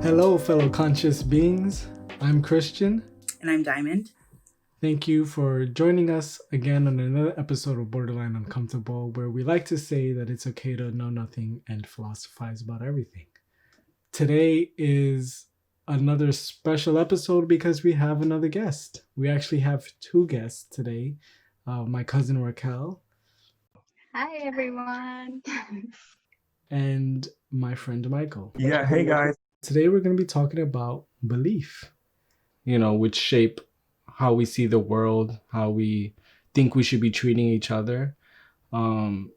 Hello, fellow conscious beings. I'm Christian. And I'm Diamond. Thank you for joining us again on another episode of Borderline Uncomfortable, where we like to say that it's okay to know nothing and philosophize about everything. Today is another special episode because we have another guest. We actually have two guests today. My cousin Raquel. Hi, everyone. And my friend Michael. Yeah, hey guys. Today we're going to be talking about belief, which shape how we see the world, how we think we should be treating each other.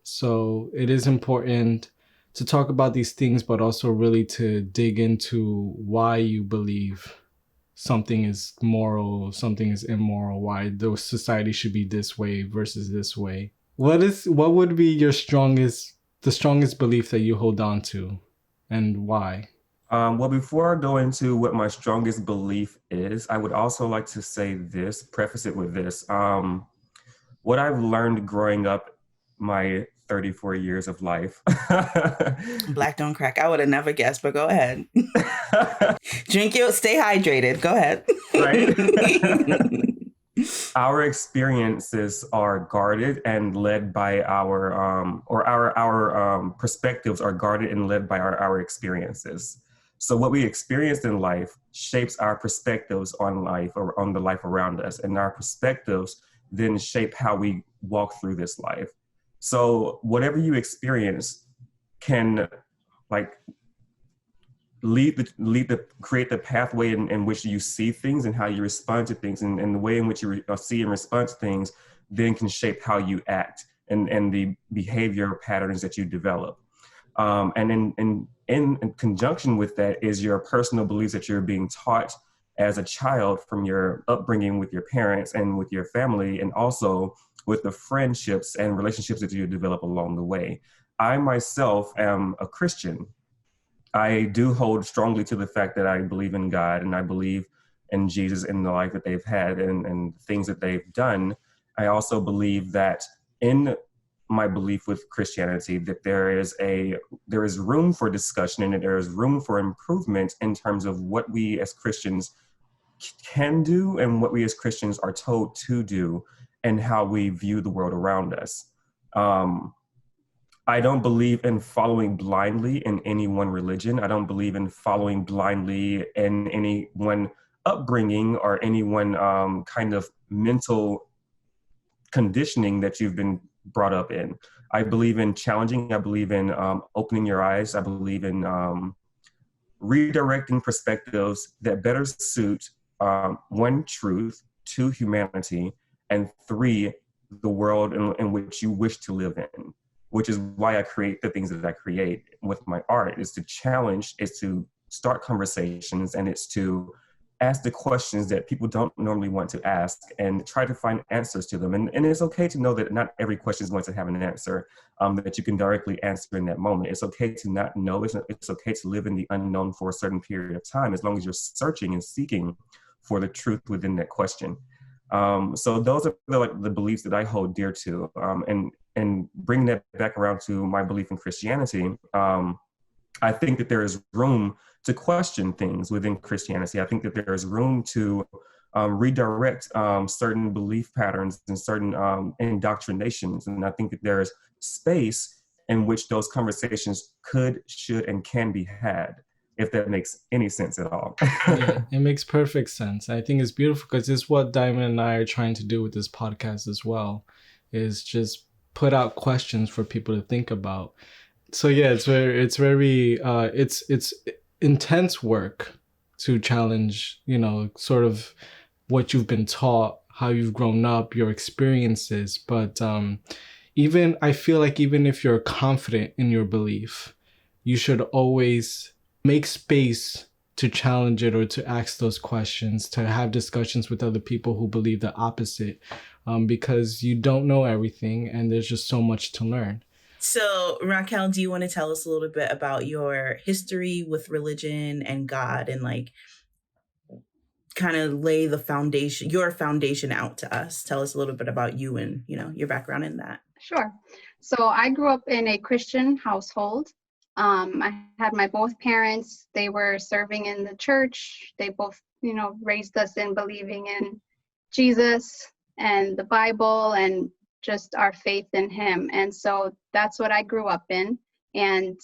So it is important to talk about these things, but also really to dig into why you believe something is moral, something is immoral, why the society should be this way versus this way. What would be the strongest belief that you hold on to, and why? Well, before I go into what my strongest belief is, I would also like to say this, preface it with this. What I've learned growing up my 34 years of life. Black don't crack. I would have never guessed, but go ahead. Stay hydrated. Go ahead. Right? Our experiences are guarded and led by our perspectives are guarded and led by our experiences. So what we experienced in life shapes our perspectives on life or on the life around us, and our perspectives then shape how we walk through this life. So whatever you experience can create the pathway in which you see things and how you respond to things, and the way in which you see and respond to things then can shape how you act and the behavior patterns that you develop. And in conjunction with that is your personal beliefs that you're being taught as a child from your upbringing with your parents and with your family, and also with the friendships and relationships that you develop along the way. I myself am a Christian. I do hold strongly to the fact that I believe in God and I believe in Jesus and the life that they've had and things that they've done. I also believe that in my belief with Christianity, that there is room for discussion and that there is room for improvement in terms of what we as Christians can do and what we as Christians are told to do and how we view the world around us. I don't believe in following blindly in any one religion. I don't believe in following blindly in any one upbringing or any one kind of mental conditioning that you've been brought up in. I believe in challenging. I believe in opening your eyes. I believe in redirecting perspectives that better suit one, truth, two, humanity, and three, the world in which you wish to live in. Which is why I create the things that I create with my art, is to challenge, is to start conversations, and it's to ask the questions that people don't normally want to ask and try to find answers to them. And it's okay to know that not every question is going to have an answer that you can directly answer in that moment. It's okay to not know. It's okay to live in the unknown for a certain period of time, as long as you're searching and seeking for the truth within that question. So those are the beliefs that I hold dear to. And bringing that back around to my belief in Christianity, I think that there is room to question things within Christianity. I think that there is room to redirect certain belief patterns and certain indoctrinations. And I think that there is space in which those conversations could, should, and can be had, if that makes any sense at all. Yeah, it makes perfect sense. I think it's beautiful because it's what Diamond and I are trying to do with this podcast as well, is just put out questions for people to think about. So yeah, it's intense work to challenge, sort of what you've been taught, how you've grown up, your experiences. But I feel like even if you're confident in your belief, you should always make space to challenge it or to ask those questions, to have discussions with other people who believe the opposite. Because you don't know everything and there's just so much to learn. So, Raquel, do you want to tell us a little bit about your history with religion and God, and kind of lay your foundation out to us? Tell us a little bit about you and, your background in that. Sure. So I grew up in a Christian household. I had my both parents, they were serving in the church. They both, raised us in believing in Jesus and the Bible and just our faith in him. And so that's what I grew up in. And,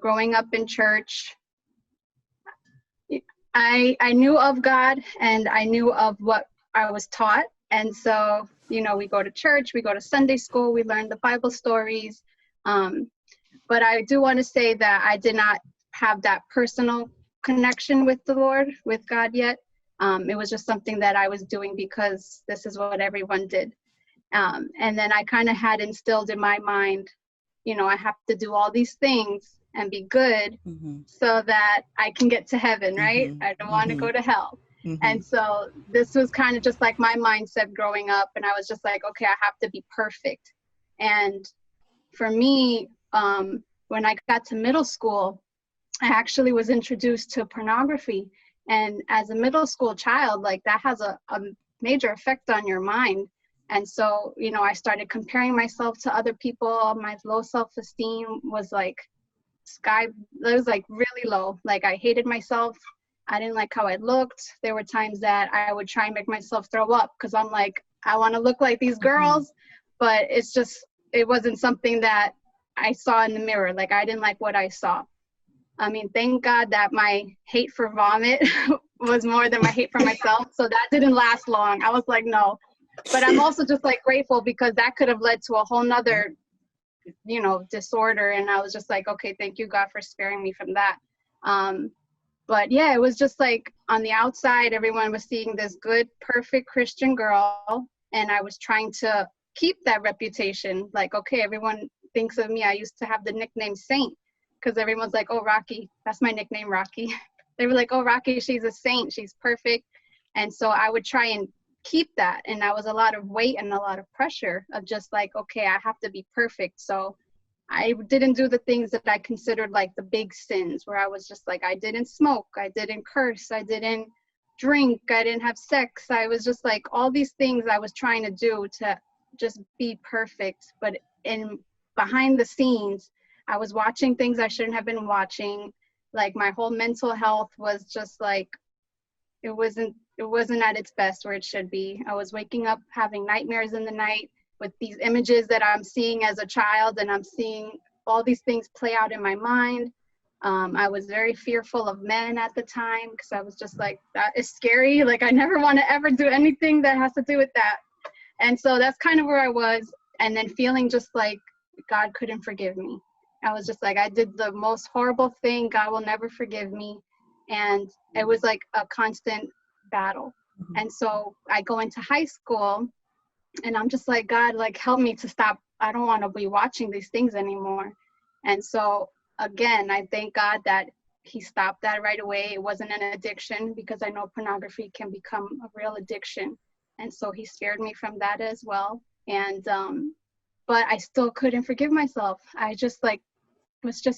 growing up in church, I knew of God and I knew of what I was taught. And so, we go to church, we go to Sunday school, we learn the Bible stories. But I do want to say that I did not have that personal connection with the Lord, with God yet. It was just something that I was doing because this is what everyone did. And then I kind of had instilled in my mind, I have to do all these things and be good so that I can get to heaven, right? I don't want to go to hell. And so this was kind of just like my mindset growing up. And I was just like, okay, I have to be perfect. And for me, when I got to middle school, I actually was introduced to pornography. And as a middle school child, like that has a major effect on your mind. And so, I started comparing myself to other people. My low self-esteem was like it was like really low. Like I hated myself. I didn't like how I looked. There were times that I would try and make myself throw up because I'm like, I want to look like these girls, but it wasn't something that I saw in the mirror. Like I didn't like what I saw. I mean, thank God that my hate for vomit was more than my hate for myself. So that didn't last long. I was like, no. But I'm also just like grateful because that could have led to a whole nother, disorder. And I was just like, okay, thank you, God, for sparing me from that. But yeah, it was just like on the outside, everyone was seeing this good, perfect Christian girl. And I was trying to keep that reputation. Like, okay, everyone thinks of me. I used to have the nickname Saint because everyone's like, oh, Rocky. That's my nickname, Rocky. They were like, oh, Rocky, she's a saint. She's perfect. And so I would try and keep that. And that was a lot of weight and a lot of pressure of just like, okay, I have to be perfect. So I didn't do the things that I considered like the big sins where I was just like, I didn't smoke, I didn't curse, I didn't drink, I didn't have sex. I was just like all these things I was trying to do to just be perfect. But behind the scenes, I was watching things I shouldn't have been watching. Like my whole mental health was just like, it wasn't at its best where it should be. I was waking up having nightmares in the night with these images that I'm seeing as a child, and I'm seeing all these things play out in my mind. I was very fearful of men at the time because I was just like, that is scary. Like I never want to ever do anything that has to do with that. And so that's kind of where I was. And then feeling just like God couldn't forgive me. I was just like, I did the most horrible thing. God will never forgive me. And it was like a constant battle. And so I go into high school and I'm just like, God, like help me to stop. I don't want to be watching these things anymore. And so again, I thank God that he stopped that right away. It wasn't an addiction because I know pornography can become a real addiction. And so he spared me from that as well. And, but I still couldn't forgive myself. I just like,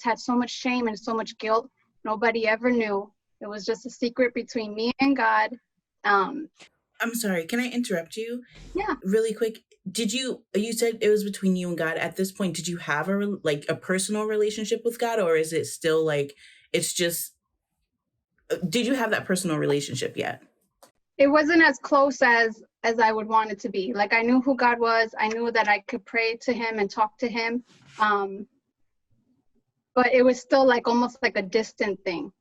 had so much shame and so much guilt. Nobody ever knew. It was just a secret between me and God. I'm sorry, can I interrupt you? Yeah. Really quick. You said it was between you and God. At this point, did you have a personal relationship with God, or is it still like, it's just, did you have that personal relationship yet? It wasn't as close as I would want it to be. Like I knew who God was. I knew that I could pray to him and talk to him. But it was still like almost like a distant thing.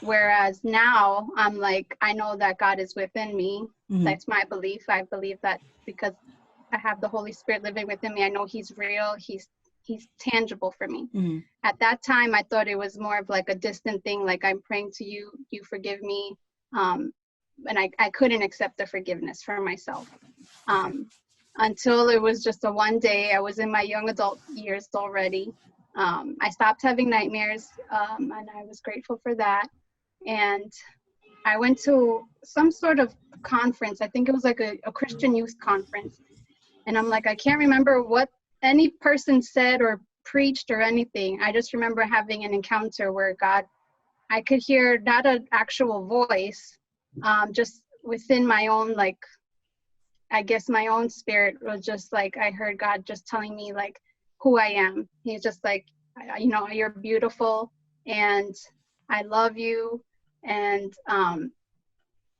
Whereas now I'm like, I know that God is within me. That's my belief. I believe that because I have the Holy Spirit living within me, I know he's real. He's tangible for me. At that time, I thought it was more of like a distant thing. Like I'm praying to you, you forgive me. And I couldn't accept the forgiveness for myself. Until it was just a one day, I was in my young adult years already. I stopped having nightmares, and I was grateful for that. And I went to some sort of conference. I think it was like a Christian youth conference. And I'm like, I can't remember what any person said or preached or anything. I just remember having an encounter where I could hear not an actual voice, just within my own, like, I guess my own spirit was just like, I heard God just telling me like who I am. He's just like, you're beautiful and I love you. And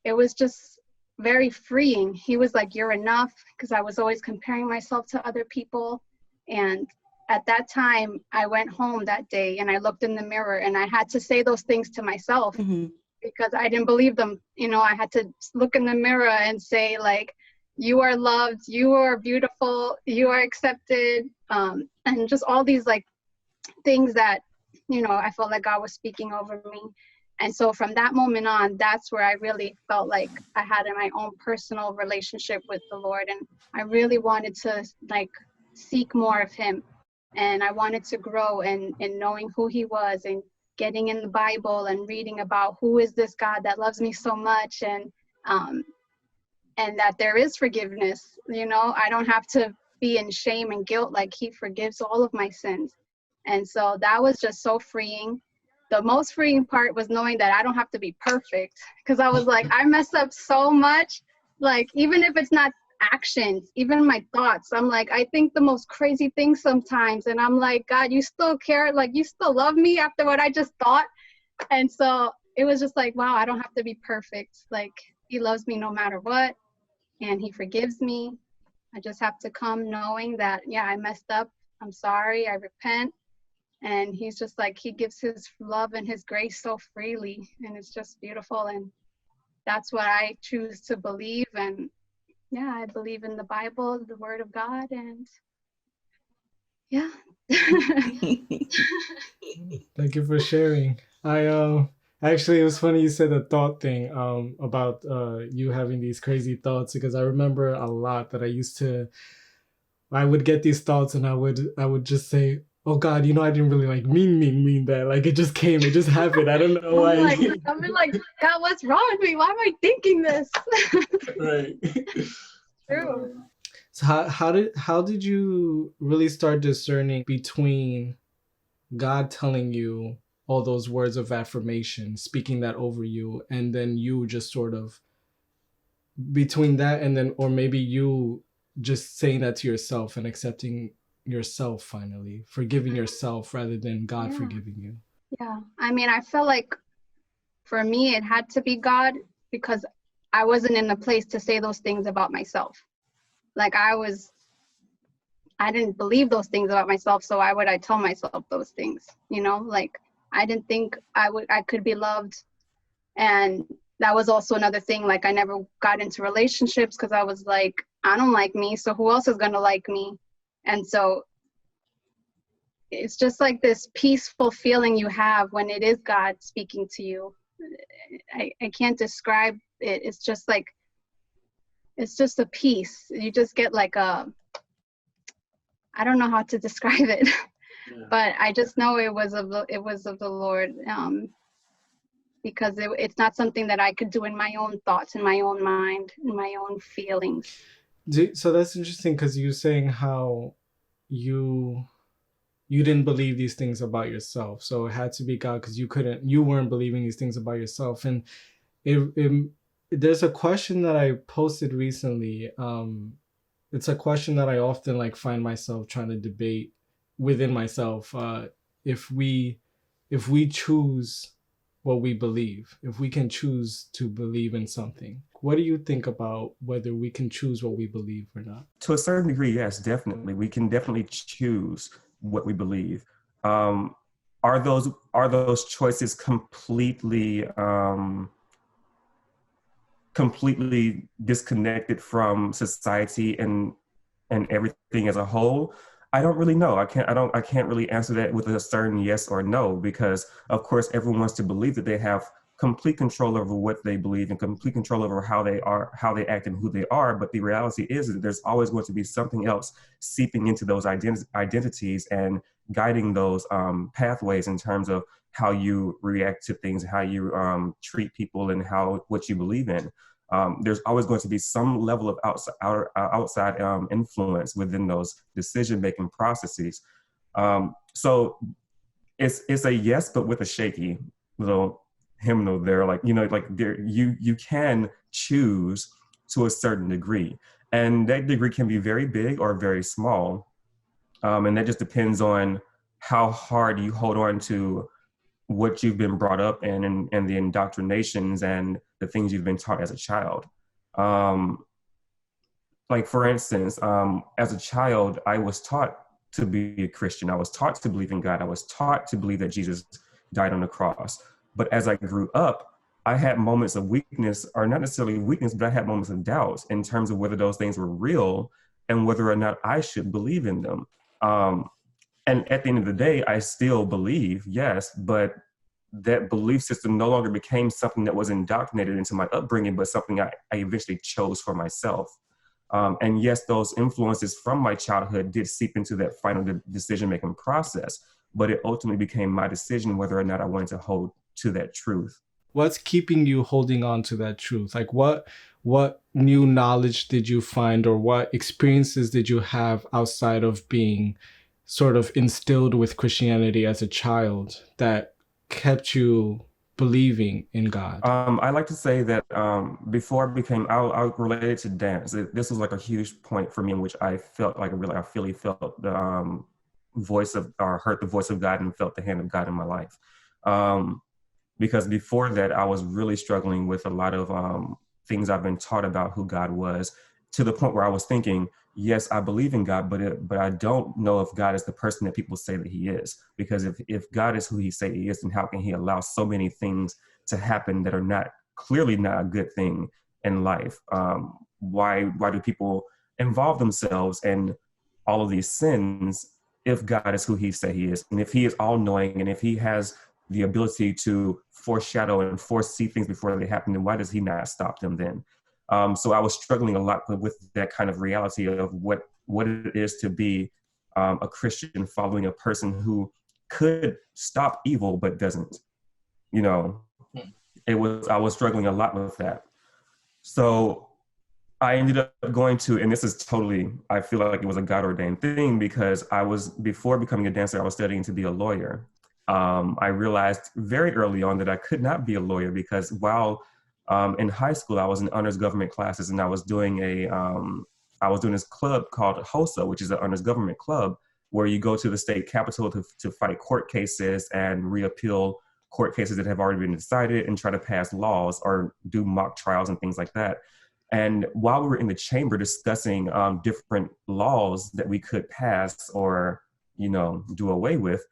it was just very freeing. He was like, you're enough, because I was always comparing myself to other people. And at that time, I went home that day and I looked in the mirror and I had to say those things to myself because I didn't believe them. I had to look in the mirror and say, like, you are loved, you are beautiful, you are accepted, and just all these like things that, I felt like God was speaking over me. And so from that moment on, that's where I really felt like I had my own personal relationship with the Lord. And I really wanted to like seek more of him. And I wanted to grow in knowing who he was and getting in the Bible and reading about who is this God that loves me so much, and that there is forgiveness. I don't have to be in shame and guilt, like he forgives all of my sins. And so that was just so freeing. The most freeing part was knowing that I don't have to be perfect, because I was like, I mess up so much. Like, even if it's not actions, even my thoughts, I'm like, I think the most crazy things sometimes. And I'm like, God, you still care? Like, you still love me after what I just thought? And so it was just like, wow, I don't have to be perfect. Like, he loves me no matter what. And he forgives me. I just have to come knowing that, yeah, I messed up. I'm sorry. I repent. And he's just like, he gives his love and his grace so freely. And it's just beautiful. And that's what I choose to believe. And yeah, I believe in the Bible, the word of God. And yeah. Thank you for sharing. I actually, it was funny you said the thought thing about you having these crazy thoughts, because I remember a lot that I would get these thoughts and I would just say, oh God, I didn't really like mean that. Like, it just came, it just happened. I don't know why. I'm like, God, what's wrong with me? Why am I thinking this? Right. True. So how did you really start discerning between God telling you all those words of affirmation, speaking that over you, and then you just sort of between that, and then, or maybe you just saying that to yourself and accepting yourself, finally forgiving yourself rather than God forgiving you? Yeah, I mean, I felt like for me it had to be God, because I wasn't in a place to say those things about myself. Like, I didn't believe those things about myself, so why would I tell myself those things? Like, I didn't think I could be loved. And that was also another thing. Like, I never got into relationships because I was like, I don't like me, so who else is going to like me? And so it's just like this peaceful feeling you have when it is God speaking to you. I can't describe it. It's just like, it's just a peace. You just get like I don't know how to describe it, but I just know it was of the Lord, because it's not something that I could do in my own thoughts, in my own mind, in my own feelings. So that's interesting, because you're saying how you didn't believe these things about yourself, so it had to be God, because you weren't believing these things about yourself. And there's a question that I posted recently. It's a question that I often find myself trying to debate within myself. If we choose what we believe, if we can choose to believe in something, what do you think about whether we can choose what we believe or not? To a certain degree, yes, definitely. We can definitely choose what we believe. Are those choices completely disconnected from society and everything as a whole? I don't really know. I can't really answer that with a certain yes or no, because of course everyone wants to believe that they have complete control over what they believe and complete control over how they act and who they are. But the reality is that there's always going to be something else seeping into those identities and guiding those pathways in terms of how you react to things, how you treat people, and what you believe in. There's always going to be some level of outside influence within those decision-making processes. So it's a yes, but with a shaky little hymnal there. You can choose to a certain degree, and that degree can be very big or very small. And that just depends on how hard you hold on to what you've been brought up in, and the indoctrinations and the things you've been taught as a child. Like for instance, as a child, I was taught to be a Christian. I was taught to believe in God. I was taught to believe that Jesus died on the cross. But as I grew up, I had moments of weakness, or not necessarily weakness, but I had moments of doubt in terms of whether those things were real and whether or not I should believe in them. And at the end of the day, I still believe, yes, but that belief system no longer became something that was indoctrinated into my upbringing, but something I eventually chose for myself. And yes, those influences from my childhood did seep into that final decision-making process, but it ultimately became my decision whether or not I wanted to hold to that truth. What's keeping you holding on to that truth? Like what new knowledge did you find, or what experiences did you have outside of being sort of instilled with Christianity as a child that kept you believing in God? I like to say that before I related to dance. This was like a huge point for me in which I felt like I really felt the voice of, or heard the voice of God and felt the hand of God in my life. Because before that, I was really struggling with a lot of things I've been taught about who God was, to the point where I was thinking, yes, I believe in God, but I don't know if God is the person that people say that he is. Because if God is who he say he is, then how can he allow so many things to happen that are clearly not a good thing in life? Why do people involve themselves in all of these sins if God is who he say he is? And if he is all knowing, and if he has the ability to foreshadow and foresee things before they happen, then why does he not stop them then? So I was struggling a lot with that kind of reality of what it is to be a Christian, following a person who could stop evil but doesn't. You know, I was struggling a lot with that. So I ended up going to, and this is totally, I feel like it was a God ordained thing, because before becoming a dancer, I was studying to be a lawyer. I realized very early on that I could not be a lawyer, because while in high school, I was in honors government classes, and I was doing this club called HOSA, which is an honors government club, where you go to the state capitol to fight court cases and reappeal court cases that have already been decided, and try to pass laws or do mock trials and things like that. And while we were in the chamber discussing different laws that we could pass or, do away with,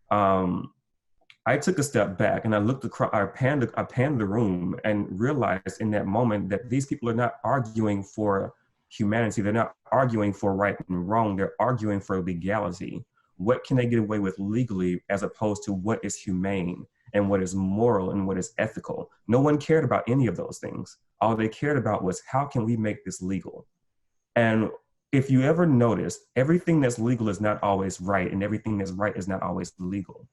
I took a step back and I looked across, I panned the room and realized in that moment that these people are not arguing for humanity. They're not arguing for right and wrong. They're arguing for legality. What can they get away with legally, as opposed to what is humane and what is moral and what is ethical? No one cared about any of those things. All they cared about was, how can we make this legal? And if you ever notice, everything that's legal is not always right, and everything that's right is not always legal.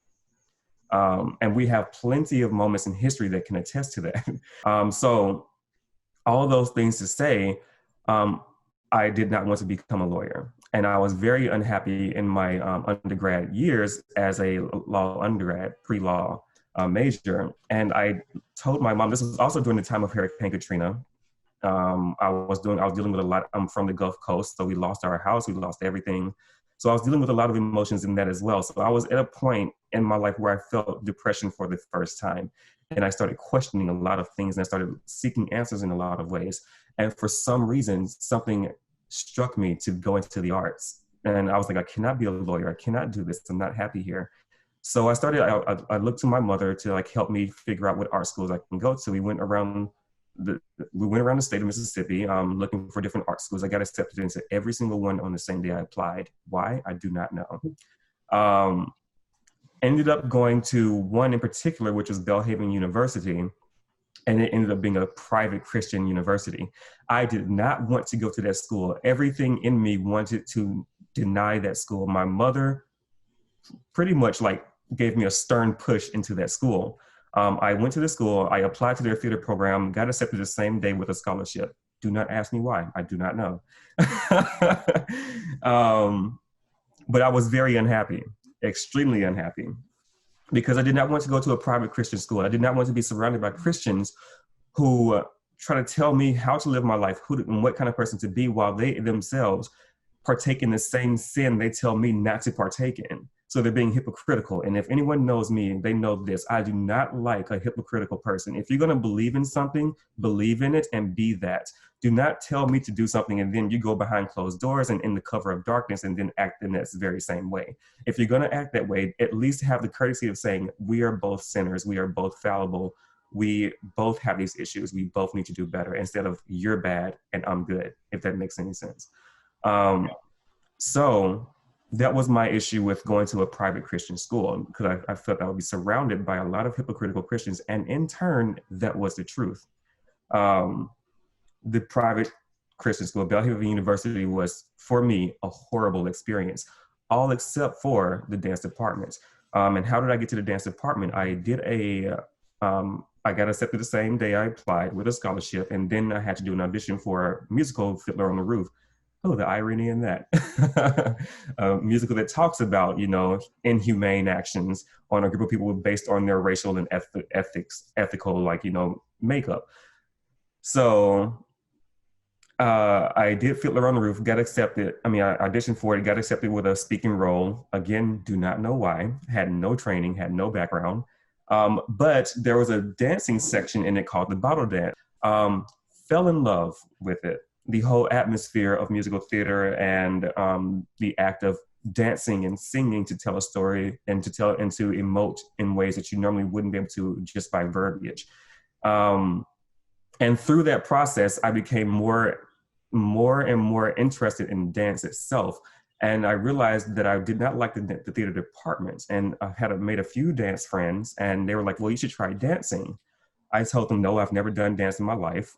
And we have plenty of moments in history that can attest to that. So all of those things to say, I did not want to become a lawyer. And I was very unhappy in my undergrad years as a law undergrad, pre-law major. And I told my mom, this was also during the time of Hurricane Katrina. I was dealing with a lot. I'm from the Gulf Coast, so we lost our house, we lost everything. So I was dealing with a lot of emotions in that as well. So I was at a point in my life where I felt depression for the first time. And I started questioning a lot of things, and I started seeking answers in a lot of ways. And for some reason, something struck me to go into the arts. And I was like, I cannot be a lawyer. I cannot do this. I'm not happy here. So I looked to my mother to help me figure out what art schools I can go to. We went around the state of Mississippi looking for different art schools. I got accepted into every single one on the same day I applied. Why? I do not know. Ended up going to one in particular, which was Belhaven University, and it ended up being a private Christian university. I did not want to go to that school. Everything in me wanted to deny that school. My mother pretty much gave me a stern push into that school. I went to the school, I applied to their theater program, got accepted the same day with a scholarship. Do not ask me why, I do not know. But I was very unhappy, extremely unhappy, because I did not want to go to a private Christian school. I did not want to be surrounded by Christians who try to tell me how to live my life, who and what kind of person to be, while they themselves partake in the same sin they tell me not to partake in. So they're being hypocritical. And if anyone knows me, they know this. I do not like a hypocritical person. If you're going to believe in something, believe in it and be that. Do not tell me to do something and then you go behind closed doors and in the cover of darkness and then act in that very same way. If you're going to act that way, at least have the courtesy of saying, we are both sinners. We are both fallible. We both have these issues. We both need to do better, instead of you're bad and I'm good, if that makes any sense. So that was my issue with going to a private Christian school, because I felt I would be surrounded by a lot of hypocritical Christians. And in turn, that was the truth. The private Christian school, Belhaven University, was, for me, a horrible experience, all except for the dance department. And how did I get to the dance department? I did I got accepted the same day I applied with a scholarship, and then I had to do an audition for a musical, Fiddler on the Roof. Oh, the irony in that. A musical that talks about, inhumane actions on a group of people based on their racial and ethical, makeup. So I did Fiddler on the Roof, got accepted. I auditioned for it, got accepted with a speaking role. Again, do not know why. Had no training, had no background. But there was a dancing section in it called the bottle dance. Fell in love with it. The whole atmosphere of musical theater and the act of dancing and singing to tell a story and to emote in ways that you normally wouldn't be able to just by verbiage. And through that process, I became more and more interested in dance itself. And I realized that I did not like the theater department. And I had made a few dance friends, and they were like, well, you should try dancing. I told them, no, I've never done dance in my life.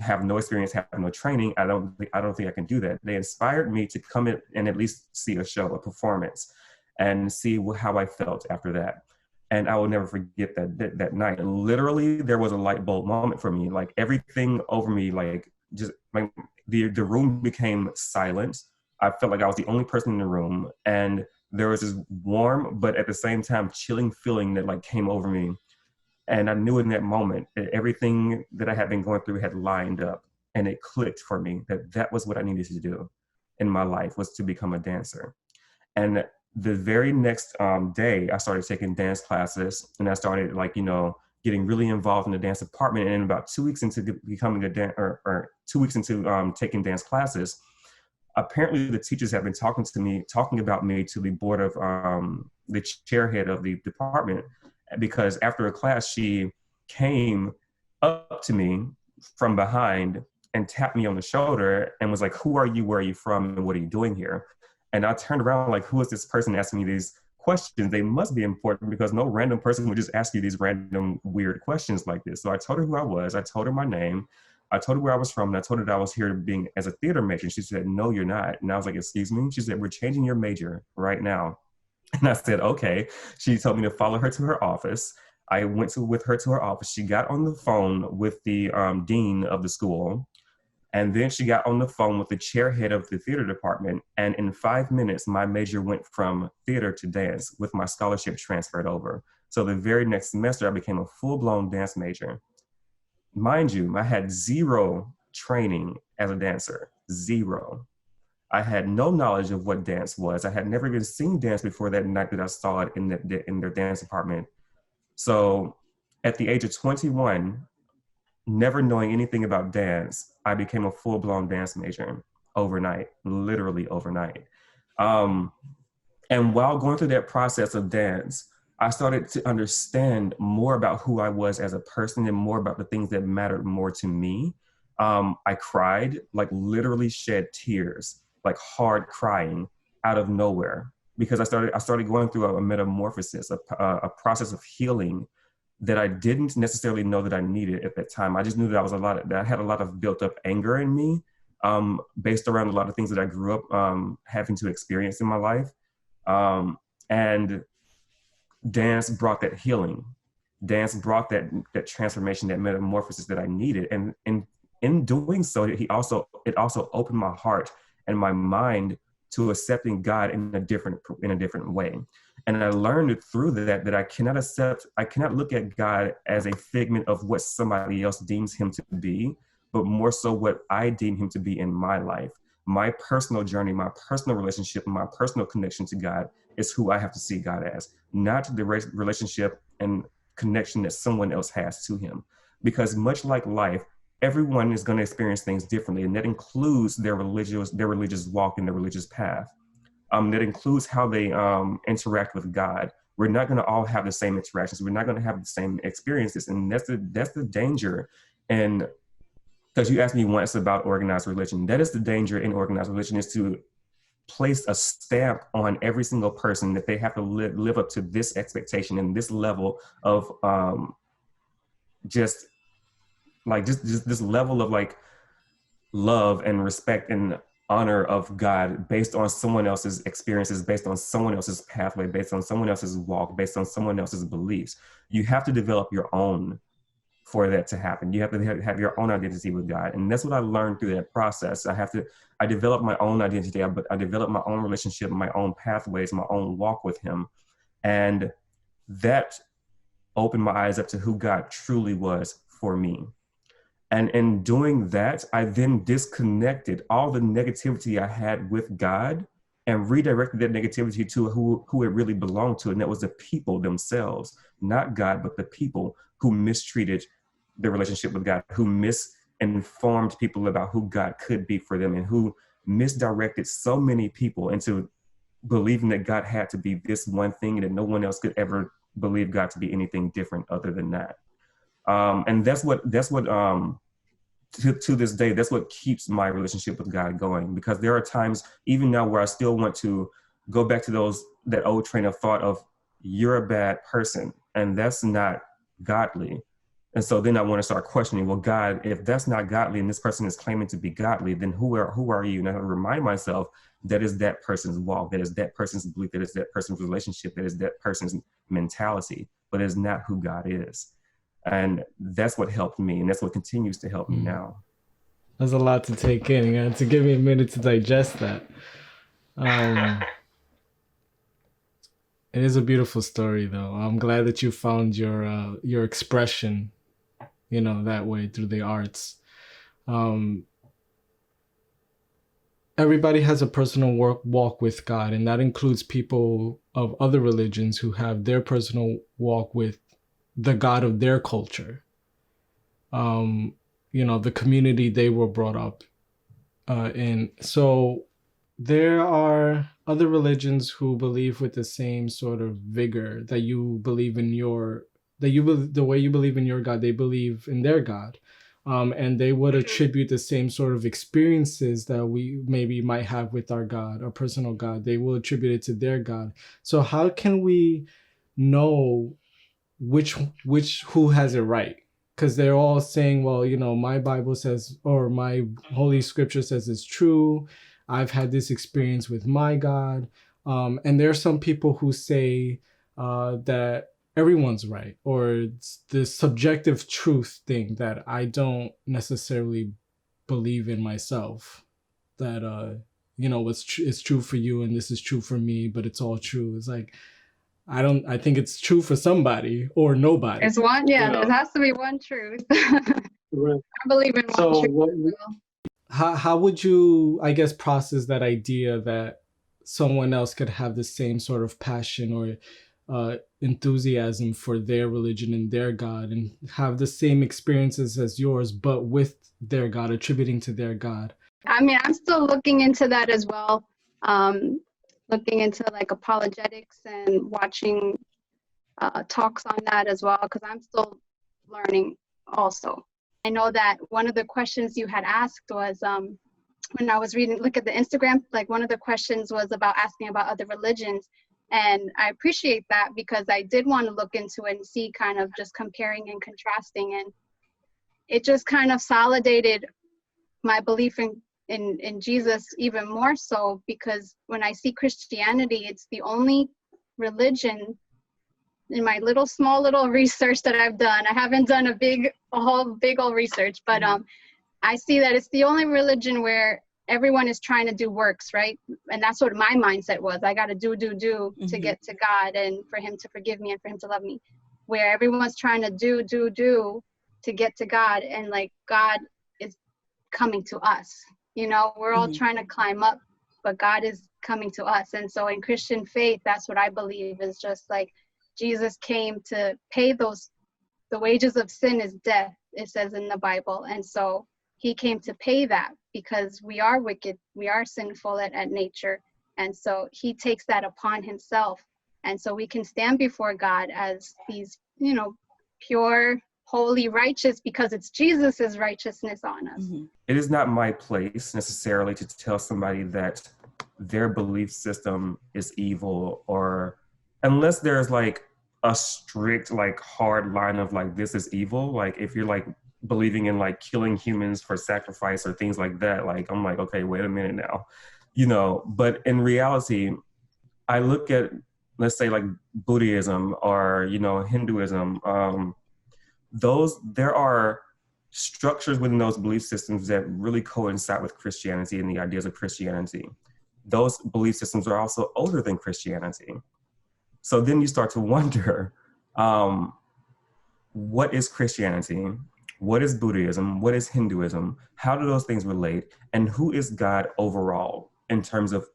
Have no experience, have no training. I don't think I can do that. They inspired me to come in and at least see a show, a performance, and see how I felt after that. And I will never forget that night. Literally, there was a light bulb moment for me. Like everything over me, the room became silent. I felt like I was the only person in the room, and there was this warm, but at the same time, chilling feeling that came over me. And I knew in that moment that everything that I had been going through had lined up, and it clicked for me that was what I needed to do in my life, was to become a dancer. And the very next day, I started taking dance classes, and I started getting really involved in the dance department. And about 2 weeks into becoming a dancer, or 2 weeks into taking dance classes, apparently the teachers have been talking about me to the board of the chairhead of the department, because after a class, she came up to me from behind and tapped me on the shoulder and was like, who are you, where are you from, and what are you doing here? And I turned around like, who is this person asking me these questions? They must be important, because no random person would just ask you these random weird questions like this. So I told her who I was, I told her my name, I told her where I was from, and I told her that I was here as a theater major. And she said, no, you're not. And I was like, excuse me? She said, we're changing your major right now. And I said, okay. She told me to follow her to her office. I went with her to her office. She got on the phone with the dean of the school. And then she got on the phone with the chairhead of the theater department. And in 5 minutes, my major went from theater to dance, with my scholarship transferred over. So the very next semester, I became a full-blown dance major. Mind you, I had zero training as a dancer, zero. I had no knowledge of what dance was. I had never even seen dance before that night that I saw it in their dance department. So at the age of 21, never knowing anything about dance, I became a full-blown dance major overnight, literally overnight. And while going through that process of dance, I started to understand more about who I was as a person and more about the things that mattered more to me. I cried, literally shed tears, hard crying out of nowhere, because I started going through a metamorphosis, a process of healing that I didn't necessarily know that I needed at that time. I just knew that I had a lot of built up anger in me, based around a lot of things that I grew up having to experience in my life. And dance brought that healing. Dance brought that transformation, that metamorphosis that I needed. And in doing so, it also opened my heart and my mind to accepting God in a different way. And I learned through that I cannot look at God as a figment of what somebody else deems him to be, but more so what I deem him to be in my life. My personal journey, my personal relationship, my personal connection to God is who I have to see God as, not the relationship and connection that someone else has to him. Because much like life, everyone is going to experience things differently, and that includes their religious walk and their religious path. That includes how they interact with God. We're not going to all have the same interactions. We're not going to have the same experiences, and that's the danger. And because you asked me once about organized religion, that is the danger in organized religion, is to place a stamp on every single person that they have to live up to this expectation and this level of just this level of like love and respect and honor of God based on someone else's experiences, based on someone else's pathway, based on someone else's walk, based on someone else's beliefs. You have to develop your own for that to happen. You have to have your own identity with God. And that's what I learned through that process. I developed my own identity, but I developed my own relationship, my own pathways, my own walk with him. And that opened my eyes up to who God truly was for me. And in doing that, I then disconnected all the negativity I had with God and redirected that negativity to who it really belonged to. And that was the people themselves, not God, but the people who mistreated the relationship with God, who misinformed people about who God could be for them, and who misdirected so many people into believing that God had to be this one thing and that no one else could ever believe God to be anything different other than that. And that's what to this day, that's what keeps my relationship with God going, because there are times even now where I still want to go back to that old train of thought of, you're a bad person and that's not godly. And so then I want to start questioning, well, God, if that's not godly and this person is claiming to be godly, then who are you? And I remind myself that is that person's walk, that is that person's belief, that is that person's relationship, that is that person's mentality, but it's not who God is. And that's what helped me, and that's what continues to help me now. There's a lot to take in. You got to give me a minute to digest that. It is a beautiful story, though. I'm glad that you found your expression, that way through the arts. Everybody has a personal walk with God, and that includes people of other religions who have their personal walk with the God of their culture. The community they were brought up in. So there are other religions who believe with the same sort of vigor that you believe in the way you believe in your God, they believe in their God. And they would attribute the same sort of experiences that we maybe might have with our God, our personal God. They will attribute it to their God. So how can we know who has it right? Because they're all saying, well, my Bible says, or my Holy Scripture says it's true. I've had this experience with my God. And there are some people who say that everyone's right, or it's the subjective truth thing that I don't necessarily believe in myself. That, it's true for you and this is true for me, but it's all true. It's like, I think it's true for somebody or nobody. It's one, there has to be one truth. Right. I believe in one truth. How would you, I guess, process that idea that someone else could have the same sort of passion or enthusiasm for their religion and their God and have the same experiences as yours, but with their God, attributing to their God? I mean, I'm still looking into that as well. Looking into like apologetics and watching talks on that as well, because I'm still learning also. I know that one of the questions you had asked was when I was look at the Instagram, like one of the questions was about asking about other religions. And I appreciate that, because I did want to look into it and see kind of just comparing and contrasting. And it just kind of solidated my belief in Jesus even more so, because when I see Christianity, it's the only religion in my small little research that I've done. I haven't done a whole big old research, but I see that it's the only religion where everyone is trying to do works, right? And that's what my mindset was. I got to do to get to God and for him to forgive me and for him to love me. Where everyone's trying to do to get to God, and like God is coming to us. We're all trying to climb up, but God is coming to us. And so in Christian faith, that's what I believe, is just like Jesus came to pay the wages of sin is death, it says in the Bible. And so he came to pay that because we are wicked, we are sinful at nature. And so he takes that upon himself. And so we can stand before God as these, pure, holy, righteous, because it's Jesus's righteousness on us. Mm-hmm. It is not my place necessarily to tell somebody that their belief system is evil, or unless there's like a strict, like hard line of like, this is evil. Like if you're like believing in like killing humans for sacrifice or things like that, like I'm like, okay, wait a minute now, but in reality, I look at, let's say like Buddhism or, Hinduism, there are structures within those belief systems that really coincide with Christianity and the ideas of Christianity. Those belief systems are also older than Christianity. So then you start to wonder, what is Christianity? What is Buddhism? What is Hinduism? How do those things relate? And who is God overall in terms of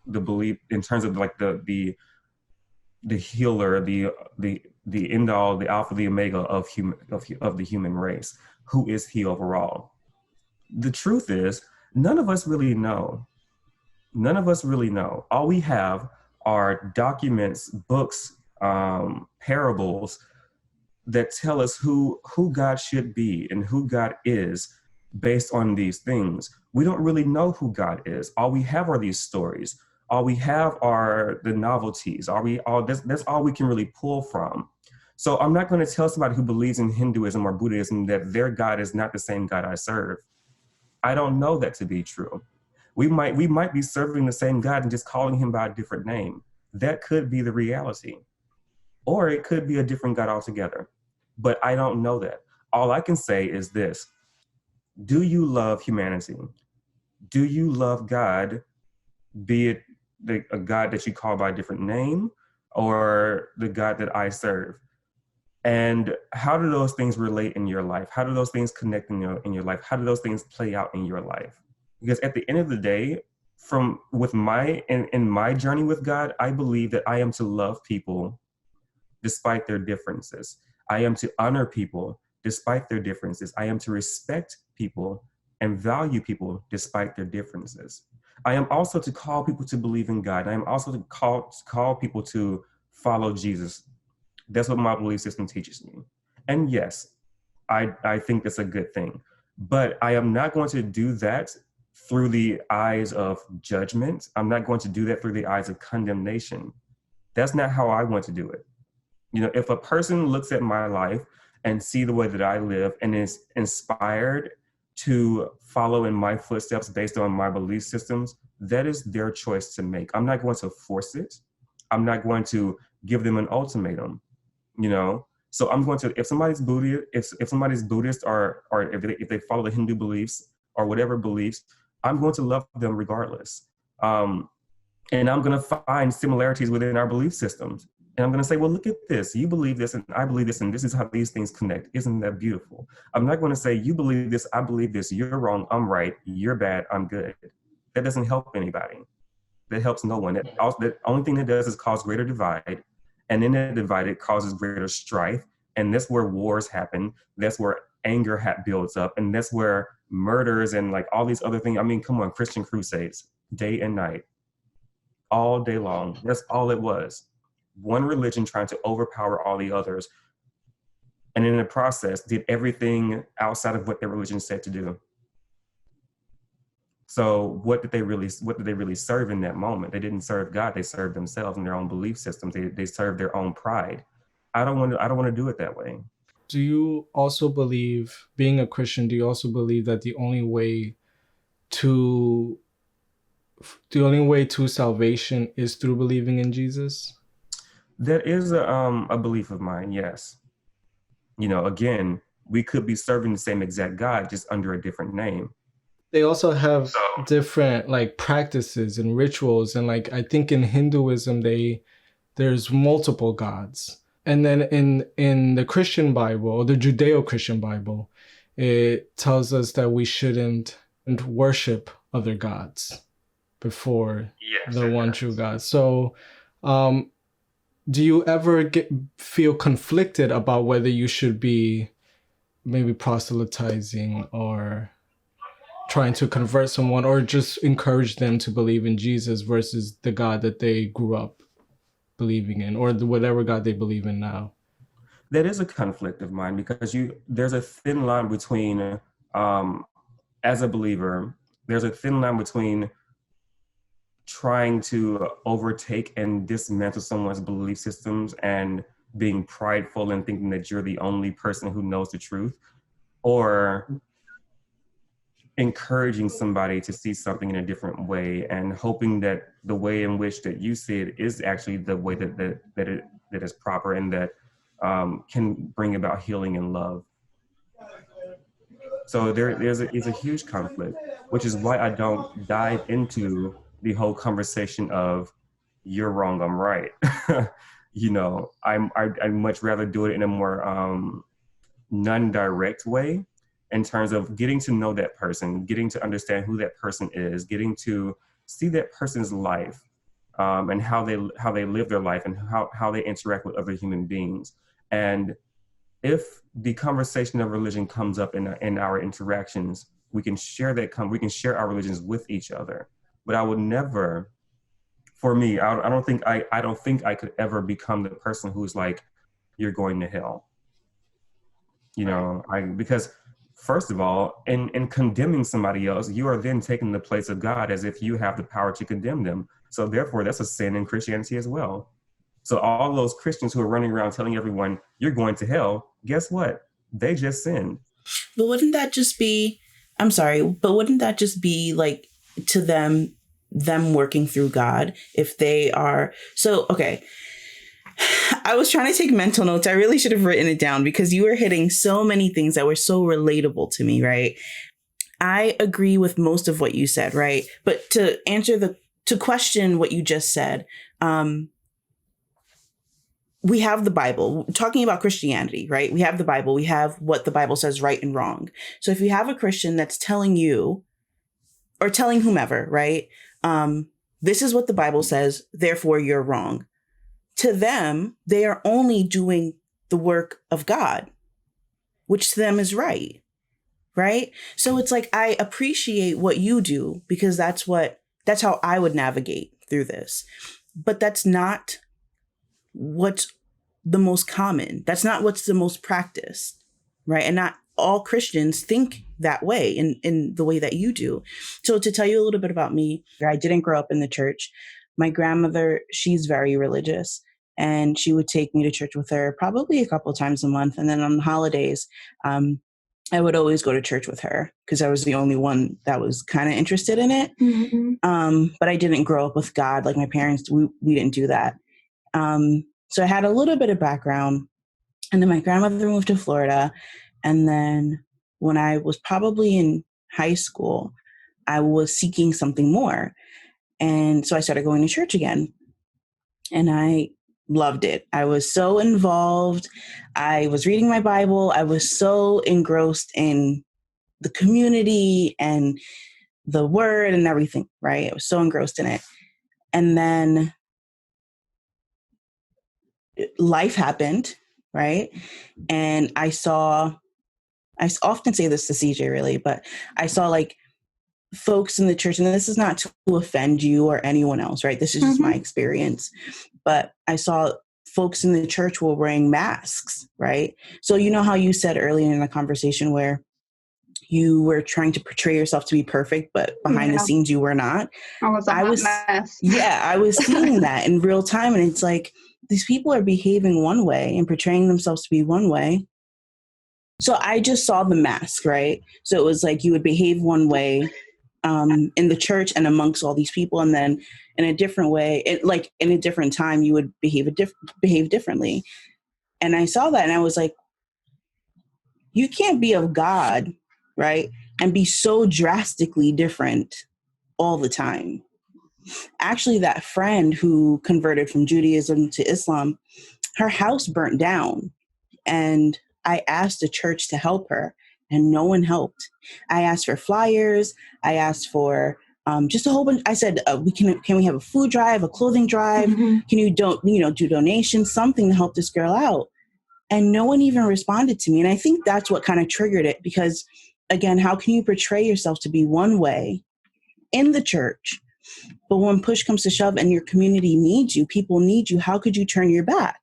the belief, in terms of like the healer, the end all, the alpha, the omega of the human race? Who is he overall? The truth is, none of us really know. None of us really know. All we have are documents, books, parables that tell us who God should be and who God is based on these things. We don't really know who God is. All we have are these stories. All we have are the novelties. That's all we can really pull from. So I'm not going to tell somebody who believes in Hinduism or Buddhism that their God is not the same God I serve. I don't know that to be true. We might be serving the same God and just calling him by a different name. That could be the reality. Or it could be a different God altogether. But I don't know that. All I can say is this: do you love humanity? Do you love God, be it a God that you call by a different name or the God that I serve? And how do those things relate in your life? How do those things connect in your life? How do those things play out in your life? Because at the end of the day, in my journey with God, I believe that I am to love people despite their differences. I am to honor people despite their differences. I am to respect people and value people despite their differences. I am also to call people to believe in God. I am also to call people to follow Jesus. That's what my belief system teaches me. And yes, I think that's a good thing. But I am not going to do that through the eyes of judgment. I'm not going to do that through the eyes of condemnation. That's not how I want to do it. If a person looks at my life and see the way that I live and is inspired to follow in my footsteps based on my belief systems, that is their choice to make. I'm not going to force it. I'm not going to give them an ultimatum, So I'm going to, if somebody's Buddhist or if they follow the Hindu beliefs or whatever beliefs, I'm going to love them regardless. And I'm going to find similarities within our belief systems. And I'm going to say, well, look at this. You believe this and I believe this, and this is how these things connect. Isn't that beautiful? I'm not going to say, you believe this, I believe this. You're wrong, I'm right. You're bad, I'm good. That doesn't help anybody. That helps no one. The only thing that does is cause greater divide. And in that divide, it causes greater strife. And that's where wars happen. That's where anger builds up. And that's where murders and like all these other things. I mean, come on, Christian crusades, day and night, all day long. That's all it was. One religion trying to overpower all the others. And in the process, did everything outside of what their religion said to do. So what did they really serve in that moment? They didn't serve God. They served themselves and their own belief systems. They served their own pride. I don't want to do it that way. Do you also believe, being a Christian, do you also believe that the only way to salvation is through believing in Jesus? That is a belief of mine, yes. Again, we could be serving the same exact God, just under a different name. They also have different like practices and rituals. And like, I think in Hinduism, there's multiple gods. And then in the Christian Bible, or the Judeo-Christian Bible, it tells us that we shouldn't worship other gods. before Yes, the it one does. true God. So, do you ever feel conflicted about whether you should be maybe proselytizing or trying to convert someone, or just encourage them to believe in Jesus versus the God that they grew up believing in, or whatever God they believe in now? That is a conflict of mine, because there's a thin line between, as a believer, there's a thin line between trying to overtake and dismantle someone's belief systems and being prideful and thinking that you're the only person who knows the truth, or encouraging somebody to see something in a different way and hoping that the way in which that you see it is actually the way that is proper, and that can bring about healing and love. So there's a huge conflict, which is why I don't dive into the whole conversation of you're wrong, I'm right. I'd much rather do it in a more non-direct way, in terms of getting to know that person, getting to understand who that person is, getting to see that person's life, and how they live their life, and how they interact with other human beings. And if the conversation of religion comes up in our interactions, we can share our religions with each other. But I would never, for me, I don't think I could ever become the person who's like, you're going to hell. Because first of all, in condemning somebody else, you are then taking the place of God as if you have the power to condemn them. So therefore, that's a sin in Christianity as well. So all those Christians who are running around telling everyone you're going to hell, guess what? They just sinned. But wouldn't that just be, I'm sorry, but wouldn't that just be like, to them working through God, if they are, so, okay. I was trying to take mental notes. I really should have written it down, because you were hitting so many things that were so relatable to me, right? I agree with most of what you said, right? But to question what you just said, we have the Bible, talking about Christianity, right? We have the Bible. We have what the Bible says right and wrong. So if you have a Christian that's telling you, or telling whomever, right? This is what the Bible says, therefore you're wrong. To them, they are only doing the work of God, which to them is right. Right? So it's like, I appreciate what you do, because that's how I would navigate through this. But that's not what's the most common. That's not what's the most practiced, right? And not all Christians think that way, in the way that you do. So to tell you a little bit about me, I didn't grow up in the church. My grandmother, she's very religious, and she would take me to church with her probably a couple times a month. And then on the holidays, I would always go to church with her, because I was the only one that was kind of interested in it. Mm-hmm. But I didn't grow up with God like my parents. We didn't do that. So I had a little bit of background. And then my grandmother moved to Florida. And then when I was probably in high school, I was seeking something more. And so I started going to church again. And I loved it. I was so involved. I was reading my Bible. I was so engrossed in the community and the word and everything, right? I was so engrossed in it. And then life happened, right? And I often say this to CJ really, but I saw like folks in the church, and this is not to offend you or anyone else, right? This is just my experience. But I saw folks in the church were wearing masks, right? So you know how you said earlier in the conversation where you were trying to portray yourself to be perfect, but behind the scenes you were not. I was mess. Yeah, I was seeing that in real time. And it's like, these people are behaving one way and portraying themselves to be one way. So I just saw the mask, right? So it was like you would behave one way in the church and amongst all these people, and then in a different way, like in a different time, you would behave differently. And I saw that, and I was like, you can't be of God, right, and be so drastically different all the time. Actually, that friend who converted from Judaism to Islam, her house burnt down, and I asked the church to help her, and no one helped. I asked for flyers. I asked for just a whole bunch. I said, can we have a food drive, a clothing drive? Can you do donations, something to help this girl out? And no one even responded to me. And I think that's what kind of triggered it, because again, how can you portray yourself to be one way in the church, but when push comes to shove and your community needs you, people need you, how could you turn your back?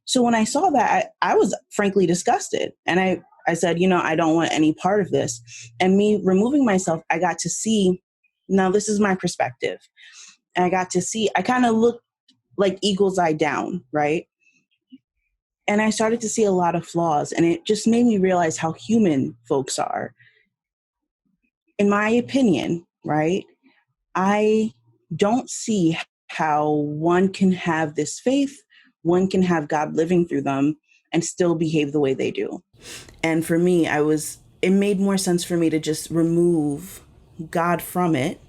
So when I saw that, I was frankly disgusted. And I said, I don't want any part of this. And me removing myself, I got to see, now this is my perspective. And I kind of looked like eagle's eye down, right? And I started to see a lot of flaws. And it just made me realize how human folks are. In my opinion, right? I don't see how one can have this faith, one can have God living through them and still behave the way they do. And for me, it made more sense for me to just remove God from it.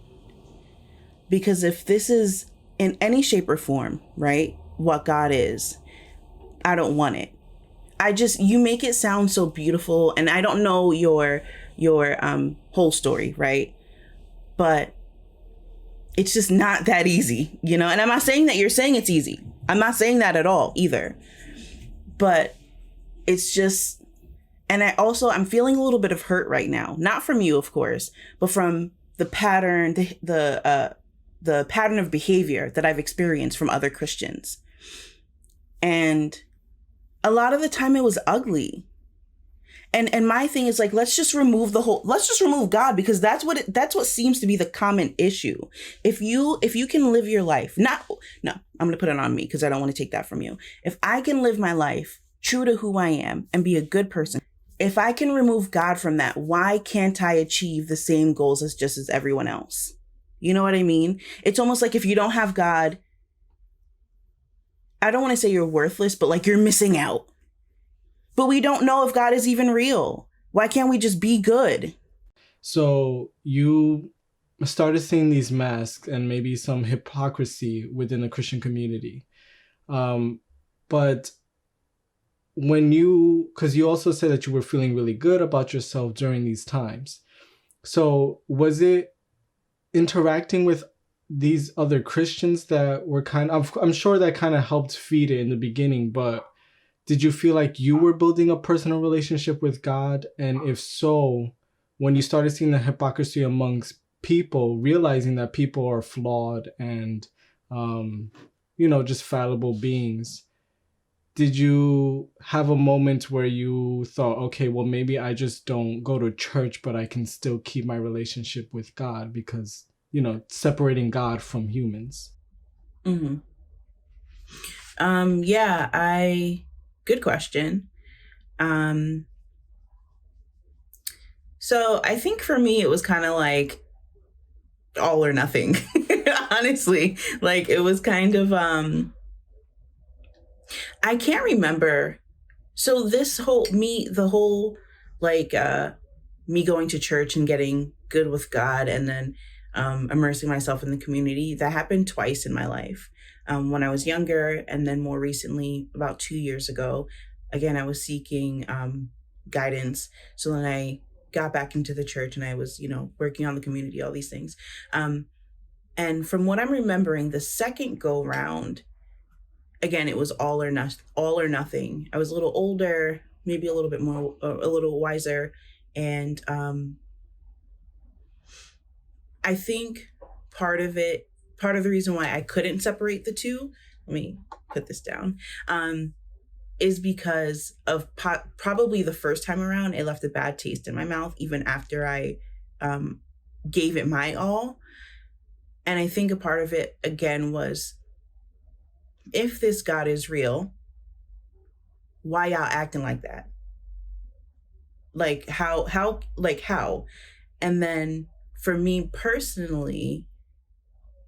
Because if this is in any shape or form, right, what God is, I don't want it. You make it sound so beautiful. And I don't know your whole story, right? But it's just not that easy, And I'm not saying that you're saying it's easy. I'm not saying that at all either. But it's just, and I'm feeling a little bit of hurt right now. Not from you, of course, but from the pattern, the pattern of behavior that I've experienced from other Christians. And a lot of the time it was ugly. And my thing is like, let's just remove God, because that's what seems to be the common issue. If you can live your life, I'm going to put it on me because I don't want to take that from you. If I can live my life true to who I am and be a good person, if I can remove God from that, why can't I achieve the same goals as everyone else? You know what I mean? It's almost like if you don't have God, I don't want to say you're worthless, but like you're missing out. But we don't know if God is even real. Why can't we just be good? So you started seeing these masks and maybe some hypocrisy within the Christian community. But because you also said that you were feeling really good about yourself during these times. So was it interacting with these other Christians that were I'm sure that kind of helped feed it in the beginning, but did you feel like you were building a personal relationship with God? And if so, when you started seeing the hypocrisy amongst people, realizing that people are flawed and, just fallible beings, did you have a moment where you thought, okay, well, maybe I just don't go to church, but I can still keep my relationship with God because, separating God from humans? Mm-hmm. Good question. So I think for me, it was kind of like all or nothing, honestly. Like it was kind of, I can't remember. So me going to church and getting good with God and then immersing myself in the community, that happened twice in my life. When I was younger, and then more recently, about 2 years ago, again, I was seeking guidance. So then I got back into the church and I was, working on the community, all these things. And from what I'm remembering, the second go round, again, it was all or nothing. I was a little older, maybe a little bit more, a little wiser. And I think part of the reason why I couldn't separate the two, let me put this down, is because of probably the first time around, it left a bad taste in my mouth, even after I gave it my all. And I think a part of it, again, was, if this God is real, why y'all acting like that? Like how? And then for me personally,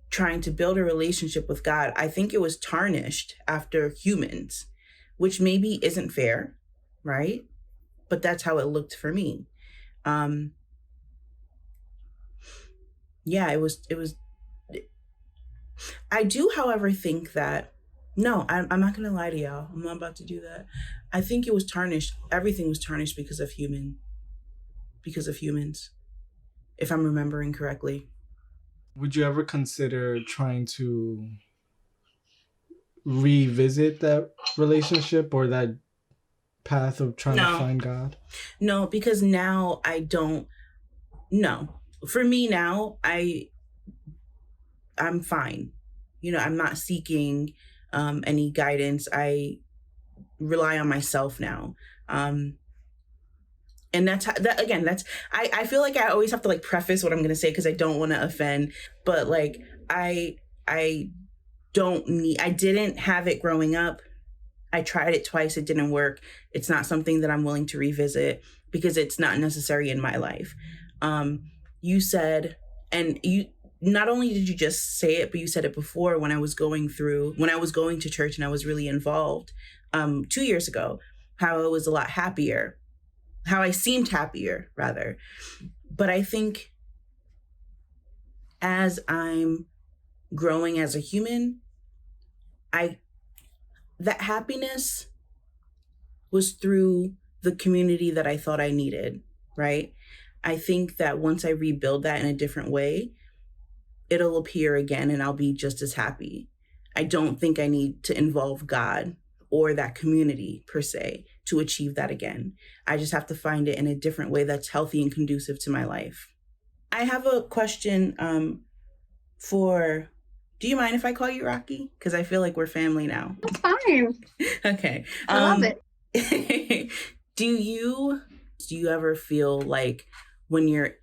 trying to build a relationship with God, I think it was tarnished after humans, which maybe isn't fair, right? But that's how it looked for me. It was. I do, however, think that, no, I'm not going to lie to y'all. I'm not about to do that. I think it was tarnished. Everything was tarnished because of humans, if I'm remembering correctly. Would you ever consider trying to revisit that relationship or that path of trying to No, find God? no, because now I don't. No, for me now, I'm fine. I'm not seeking any guidance. I rely on myself now. And that again, I feel like I always have to like preface what I'm going to say because I don't want to offend, but like I I didn't have it growing up. I tried it twice. It didn't work. It's not something that I'm willing to revisit because it's not necessary in my life. You said, and you, not only did you just say it, but you said it before when I was going to church and I was really involved, 2 years ago, how I was a lot happier, how I seemed happier rather. But I think as I'm growing as a human, that happiness was through the community that I thought I needed, right? I think that once I rebuild that in a different way, it'll appear again and I'll be just as happy. I don't think I need to involve God or that community per se to achieve that again. I just have to find it in a different way that's healthy and conducive to my life. I have a question do you mind if I call you Rocky? Because I feel like we're family now. That's fine. Okay. I love it. Do you ever feel like when you're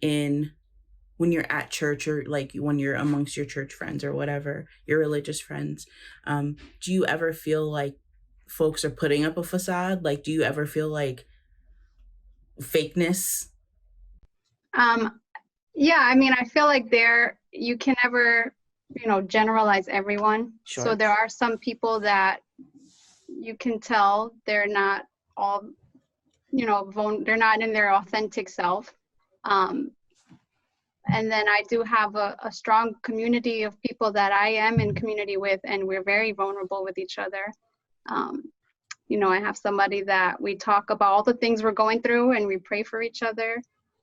at church or like when you're amongst your church friends or whatever, your religious friends, do you ever feel like folks are putting up a facade? Like, do you ever feel like fakeness? Yeah, I mean, I feel like you can never, generalize everyone. Sure. So there are some people that you can tell they're not all, they're not in their authentic self. And then I do have a strong community of people that I am in community with, and we're very vulnerable with each other. I have somebody that we talk about all the things we're going through and we pray for each other,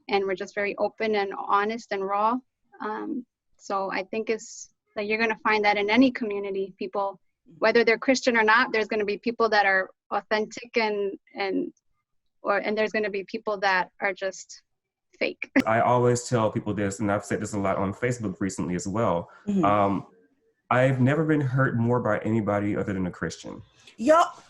and we're just very open and honest and raw. So I think it's that you're going to find that in any community, people, whether they're Christian or not, there's going to be people that are authentic and there's going to be people that are just fake. I always tell people this, and I've said this a lot on Facebook recently as well. Mm-hmm. I've never been hurt more by anybody other than a Christian. Yup.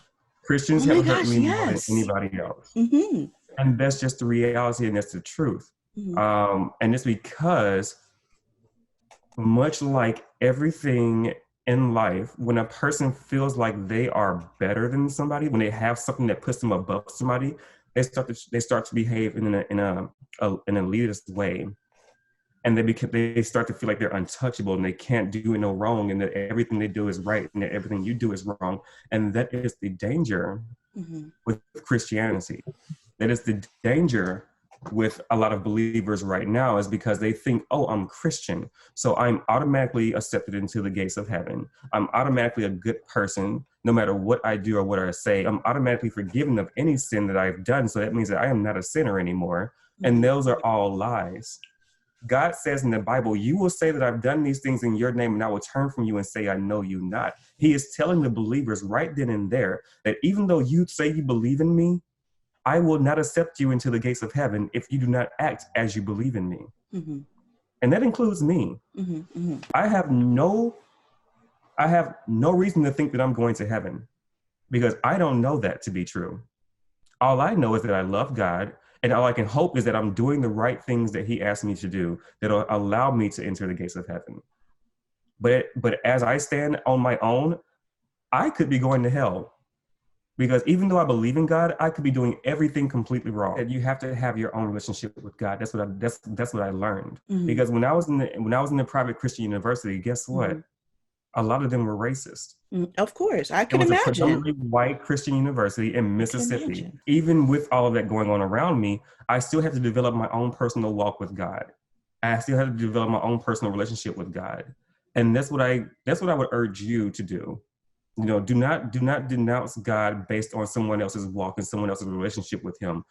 Christians haven't hurt me more than anybody else. Mm-hmm. And that's just the reality, and that's the truth. Mm-hmm. And it's because, much like everything in life, when a person feels like they are better than somebody, when they have something that puts them above somebody, they start to behave in an elitist way, and they start to feel like they're untouchable and they can't do no wrong, and that everything they do is right and that everything you do is wrong. And that is the danger with Christianity. That is the danger with a lot of believers right now, is because they think, oh, I'm Christian, so I'm automatically accepted into the gates of heaven. I'm automatically a good person, no matter what I do or what I say. I'm automatically forgiven of any sin that I've done, so that means that I am not a sinner anymore. And those are all lies. God says in the Bible, you will say that I've done these things in your name, and I will turn from you and say, I know you not. He is telling the believers right then and there that even though you say you believe in me, I will not accept you into the gates of heaven if you do not act as you believe in me. Mm-hmm. And that includes me. Mm-hmm. Mm-hmm. I have no reason to think that I'm going to heaven, because I don't know that to be true. All I know is that I love God, and all I can hope is that I'm doing the right things that he asked me to do that'll allow me to enter the gates of heaven. But as I stand on my own, I could be going to hell. Because even though I believe in God, I could be doing everything completely wrong. And you have to have your own relationship with God. That's what I learned. Mm-hmm. Because when I was in the private Christian university, guess what? Mm-hmm. A lot of them were racist. Of course, I can imagine. It was a predominantly white Christian university in Mississippi. Even with all of that going on around me, I still have to develop my own personal walk with God. I still have to develop my own personal relationship with God. And that's what I would urge you to do. Do not denounce God based on someone else's walk and someone else's relationship with him.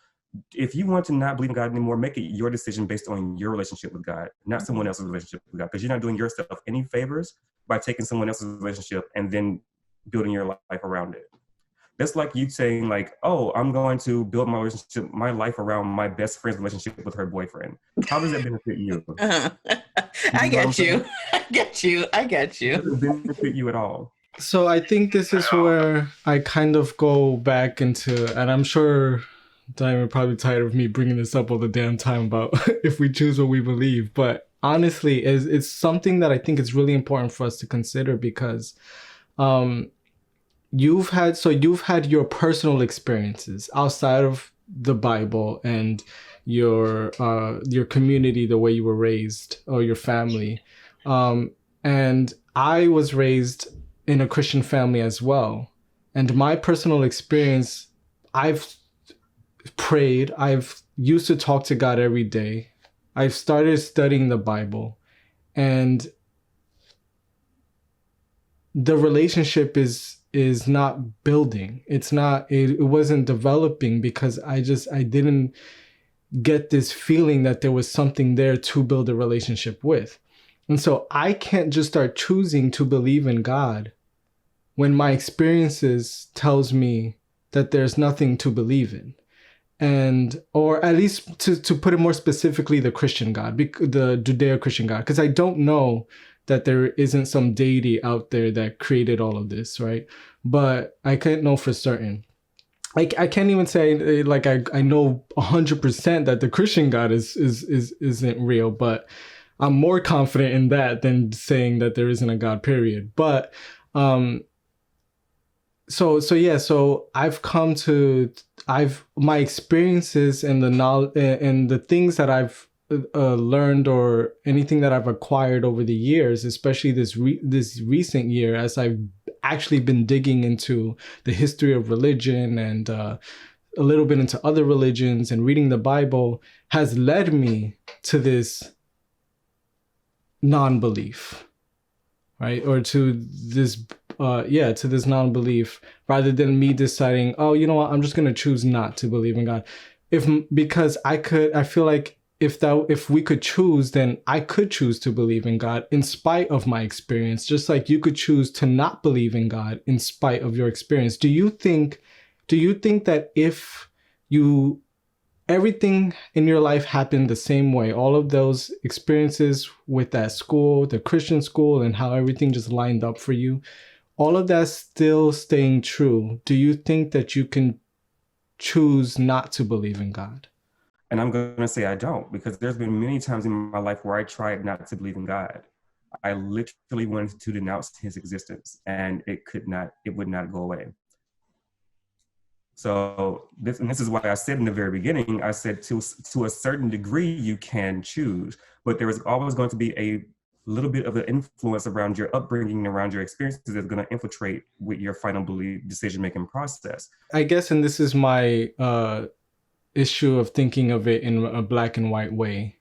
if you want to not believe in God anymore, make it your decision based on your relationship with God, not someone else's relationship with God, because you're not doing yourself any favors by taking someone else's relationship and then building your life around it. That's like you saying like, oh, I'm going to build my life around my best friend's relationship with her boyfriend. How does that benefit you? I get you. I get you. I get you. It doesn't benefit you at all. So I think this is where I kind of go back into, and I'm sure Diamond probably tired of me bringing this up all the damn time about if we choose what we believe. But honestly, it's something that I think is really important for us to consider, because you've had your personal experiences outside of the Bible and your community, the way you were raised, or your family. And I was raised in a Christian family as well. And my personal experience, I've prayed, I've used to talk to God every day. I've started studying the Bible, and the relationship is not building. It wasn't developing, because I didn't get this feeling that there was something there to build a relationship with. And so I can't just start choosing to believe in God when my experiences tells me that there's nothing to believe in. And, or at least to put it more specifically, the Christian God, the Judeo-Christian God, because I don't know that there isn't some deity out there that created all of this, right? But I can't know for certain. I can't even say like I know 100% that the Christian God isn't real, but I'm more confident in that than saying that there isn't a God, period. But so my experiences and the knowledge and the things that I've learned, or anything that I've acquired over the years, especially this recent year, as I've actually been digging into the history of religion and a little bit into other religions and reading the Bible, has led me to this non-belief, right? Or to this non-belief, rather than me deciding, oh, you know what, I'm just going to choose not to believe in God. Because I feel like if we could choose, then I could choose to believe in God in spite of my experience, just like you could choose to not believe in God in spite of your experience. Do you think that if everything in your life happened the same way, all of those experiences with that school, the Christian school, and how everything just lined up for you, all of that still staying true, do you think that you can choose not to believe in God? And I'm going to say I don't, because there's been many times in my life where I tried not to believe in God. I literally wanted to denounce his existence, and it would not go away. So this is why I said in the very beginning, I said to a certain degree you can choose, but there is always going to be a little bit of an influence around your upbringing, around your experiences, that's going to infiltrate with your final belief decision-making process. I guess, and this is my issue of thinking of it in a black and white way,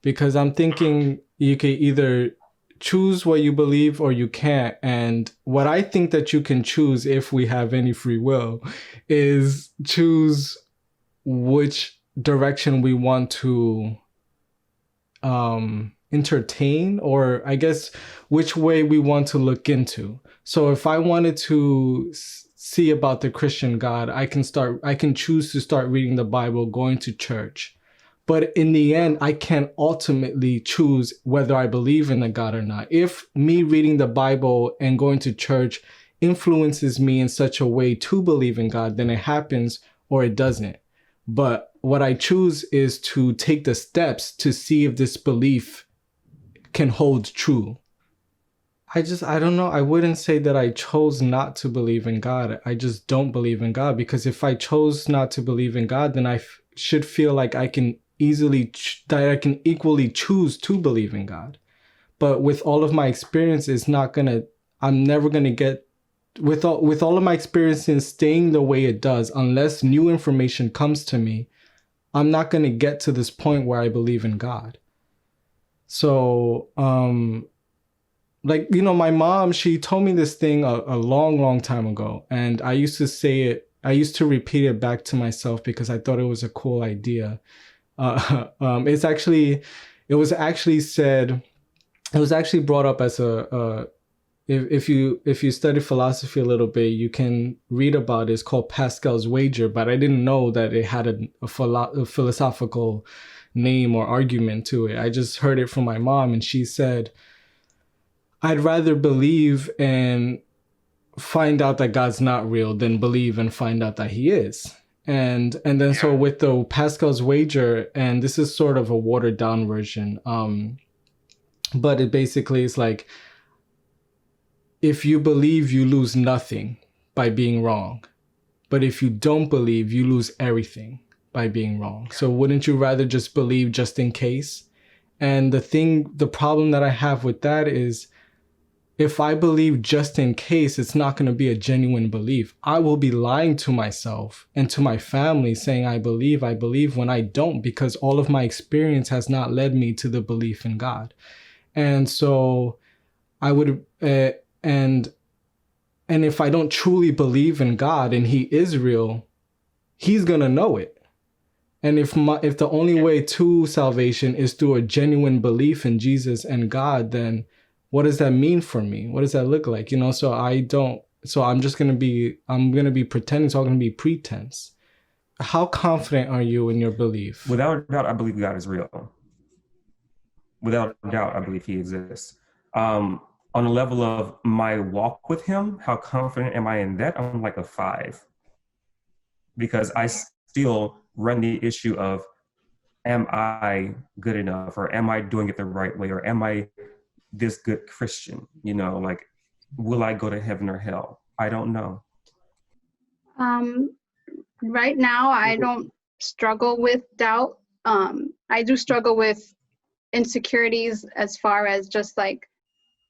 because I'm thinking you can either choose what you believe or you can't. And what I think that you can choose, if we have any free will, is choose which direction we want to entertain, or I guess which way we want to look into. So if I wanted to see about the Christian God, I can choose to start reading the Bible, going to church. But in the end, I can't ultimately choose whether I believe in the God or not. If me reading the Bible and going to church influences me in such a way to believe in God, then it happens, or it doesn't. But what I choose is to take the steps to see if this belief can hold true. I don't know. I wouldn't say that I chose not to believe in God. I just don't believe in God, because if I chose not to believe in God, then I should feel like I can equally choose to believe in God. But with all of my experiences, I'm never gonna get, with all of my experiences staying the way it does, unless new information comes to me, I'm not gonna get to this point where I believe in God. So, like, my mom, she told me this thing a long, long time ago, and I used to say it I used to repeat it back to myself because I thought it was a cool idea. It's actually, it was actually said, it was actually brought up as if you study philosophy a little bit, you can read about it. It's called Pascal's wager, but I didn't know that it had a philosophical name or argument to it. I just heard it from my mom, and she said, I'd rather believe and find out that God's not real than believe and find out that he is. And then so with the Pascal's wager, and this is sort of a watered down version, but it basically is like, if you believe, you lose nothing by being wrong. But if you don't believe, you lose everything by being wrong. So wouldn't you rather just believe just in case? And the problem that I have with that is, if I believe just in case, it's not going to be a genuine belief. I will be lying to myself and to my family saying I believe when I don't, because all of my experience has not led me to the belief in God. And so I would, and if I don't truly believe in God and he is real, he's going to know it. And if the only way to salvation is through a genuine belief in Jesus and God, then what does that mean for me? What does that look like? So I'm going to be pretending. It's all going to be pretense. How confident are you in your belief? Without a doubt, I believe God is real. Without a doubt, I believe he exists. On the level of my walk with him, how confident am I in that? I'm like a 5. Because I still run the issue of, am I good enough? Or am I doing it the right way? Or am I this good Christian? Like, will I go to heaven or hell? I don't know. Right now, I don't struggle with doubt. I do struggle with insecurities as far as just like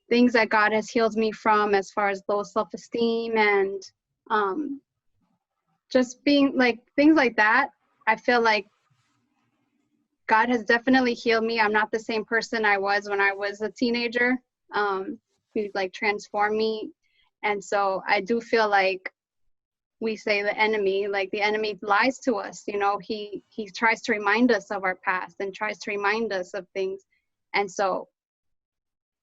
things that God has healed me from, as far as low self-esteem and just being like things like that. I feel like God has definitely healed me. I'm not the same person I was when I was a teenager. He like transformed me. And so I do feel like we say the enemy lies to us. He tries to remind us of our past and tries to remind us of things. And so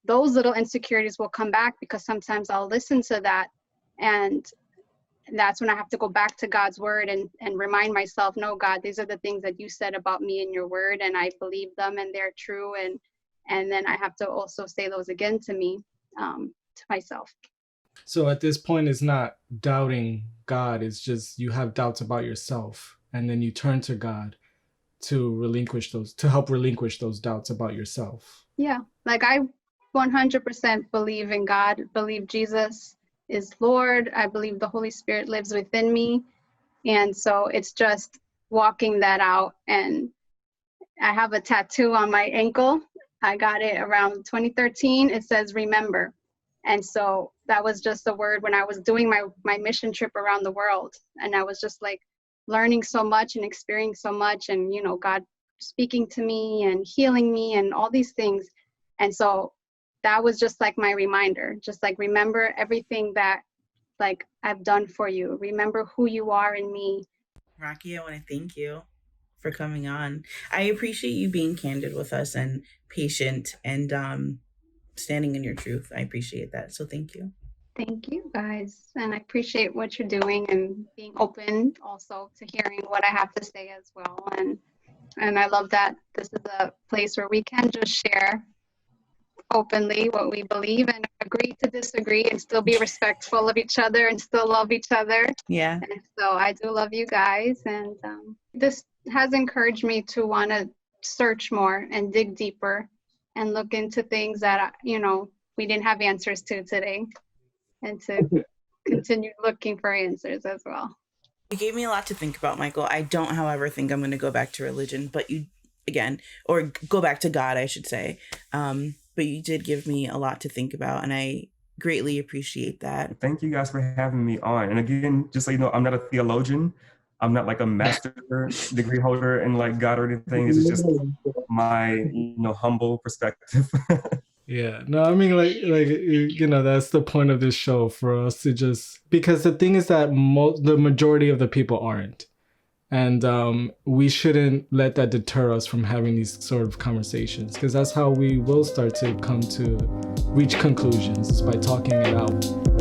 those little insecurities will come back, because sometimes I'll listen to that, and that's when I have to go back to God's word and remind myself, no, God, these are the things that you said about me in your word, and I believe them and they're true. And then I have to also say those again to me, to myself. So at this point, it's not doubting God. It's just you have doubts about yourself, and then you turn to God to help relinquish those doubts about yourself. Yeah, like I 100% believe in God, believe Jesus is Lord. I believe the Holy Spirit lives within me. And so it's just walking that out. And I have a tattoo on my ankle. I got it around 2013. It says remember. And so that was just a word when I was doing my mission trip around the world. And I was just like learning so much and experiencing so much, and God speaking to me and healing me and all these things. And so that was just like my reminder, just like remember everything that like I've done for you. Remember who you are in me. Rocky, I want to thank you for coming on. I appreciate you being candid with us and patient and standing in your truth. I appreciate that. So thank you. Thank you, guys. And I appreciate what you're doing and being open also to hearing what I have to say as well. And I love that this is a place where we can just share openly what we believe and agree to disagree and still be respectful of each other and still love each other. Yeah. And so I do love you guys. And this has encouraged me to want to search more and dig deeper and look into things that, we didn't have answers to today, and to continue looking for answers as well. You gave me a lot to think about, Michael. I don't, however, think I'm going to go back to religion, but or go back to God, I should say. But you did give me a lot to think about, and I greatly appreciate that. Thank you guys for having me on. And again, just so you know, I'm not a theologian. I'm not like a master degree holder in like God or anything. It's just my, humble perspective. Yeah, no, I mean, that's the point of this show, for us to just, because the thing is that the majority of the people aren't, and we shouldn't let that deter us from having these sort of conversations, because that's how we will start to come to reach conclusions, is by talking it out.